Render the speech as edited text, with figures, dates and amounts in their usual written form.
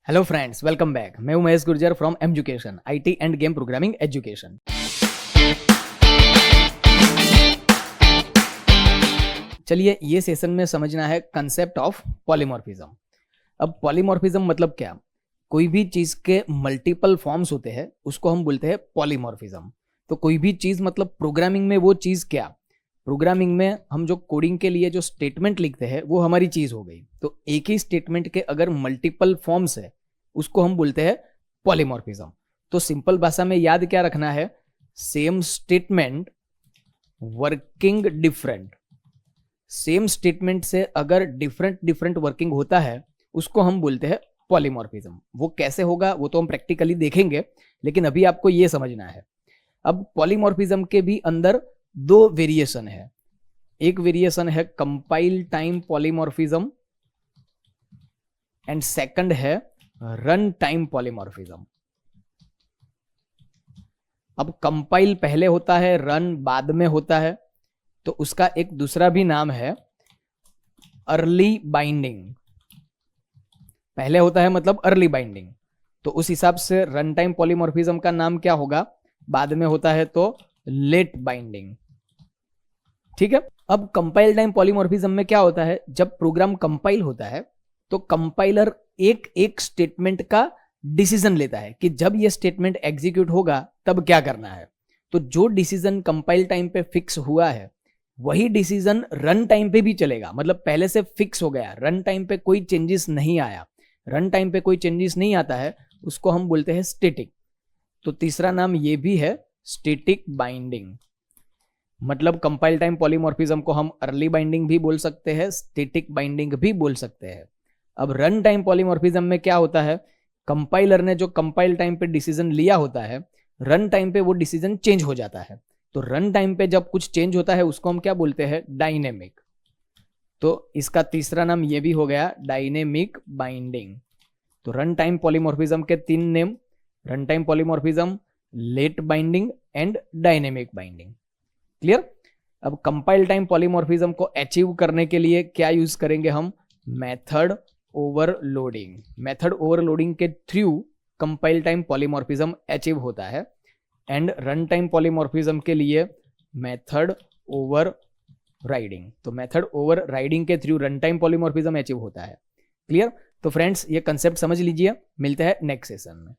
Hello friends, welcome back. मैं हूं Mahesh Gurjar from education IT end game programming education. चलिए, ये सेशन में समझना है कंसेप्ट ऑफ पॉलीमॉर्फिज्म। अब पॉलीमॉर्फिज्म मतलब क्या? कोई भी चीज के मल्टीपल फॉर्म्स होते हैं, उसको हम बोलते हैं पॉलीमॉर्फिज्म। तो कोई भी चीज मतलब प्रोग्रामिंग में वो चीज क्या? प्रोग्रामिंग में हम जो कोडिंग के लिए जो स्टेटमेंट लिखते हैं वो हमारी चीज हो गई। तो एक ही स्टेटमेंट के अगर मल्टीपल फॉर्म्स है उसको हम बोलते हैं पॉलीमॉर्फिज्म। तो सिंपल भाषा में याद क्या रखना है? Same statement working different. Same statement से अगर डिफरेंट डिफरेंट वर्किंग होता है उसको हम बोलते हैं पॉलीमॉर्फिज्म। वो कैसे होगा वो तो हम प्रैक्टिकली देखेंगे, लेकिन अभी आपको ये समझना है। अब पॉलीमॉर्फिज्म के भी अंदर दो वेरिएशन है। एक वेरिएशन है compile time polymorphism and second है रन टाइम पॉलीमॉर्फिज्म। अब कंपाइल पहले होता है, रन बाद में होता है, तो उसका एक दूसरा भी नाम है अर्ली बाइंडिंग। पहले होता है मतलब अर्ली बाइंडिंग, तो उस हिसाब से रन टाइम पॉलीमॉर्फिज्म का नाम क्या होगा? बाद में होता है तो लेट बाइंडिंग। ठीक है। अब कंपाइल टाइम पॉलीमॉर्फिज्म में क्या होता है? जब प्रोग्राम कंपाइल होता है तो कंपाइलर एक एक स्टेटमेंट का डिसीजन लेता है कि जब ये स्टेटमेंट एग्जीक्यूट होगा तब क्या करना है। तो जो डिसीजन कंपाइल टाइम पे फिक्स हुआ है वही डिसीजन रन टाइम पे भी चलेगा। मतलब पहले से फिक्स हो गया, रन टाइम पे कोई चेंजेस नहीं आया। रन टाइम पे कोई चेंजेस नहीं आता है, उसको हम बोलते हैं स्टैटिक। तो तीसरा नाम ये भी है स्टैटिक बाइंडिंग। मतलब कंपाइल टाइम पॉलीमॉर्फिज्म को हम अर्ली बाइंडिंग भी बोल सकते हैं, स्टैटिक बाइंडिंग भी बोल सकते हैं। अब रन टाइम पॉलीमॉर्फिज्म में क्या होता है? कंपाइलर ने जो कंपाइल टाइम पे डिसीजन लिया होता है, रन टाइम पे वो डिसीजन चेंज हो जाता है। तो रन टाइम पे जब कुछ चेंज होता है उसको हम क्या बोलते हैं? डायनेमिक। तो इसका तीसरा नाम ये भी हो गया डायनेमिक बाइंडिंग। तो रन टाइम पॉलीमॉर्फिज्म के तीन name: run time polymorphism, late binding and dynamic binding. Clear? अब कंपाइल टाइम पॉलीमॉर्फिज्म को अचीव करने के लिए क्या यूज करेंगे हम? Method overloading. मेथड ओवरलोडिंग के through compile time polymorphism achieve होता है। एंड रन टाइम पॉलीमॉर्फिज्म के लिए मेथड ओवर राइडिंग। तो मेथड ओवर राइडिंग के through run time polymorphism achieve होता है। क्लियर? तो फ्रेंड्स, ये कंसेप्ट समझ लीजिए। मिलते हैं नेक्स्ट सेशन में।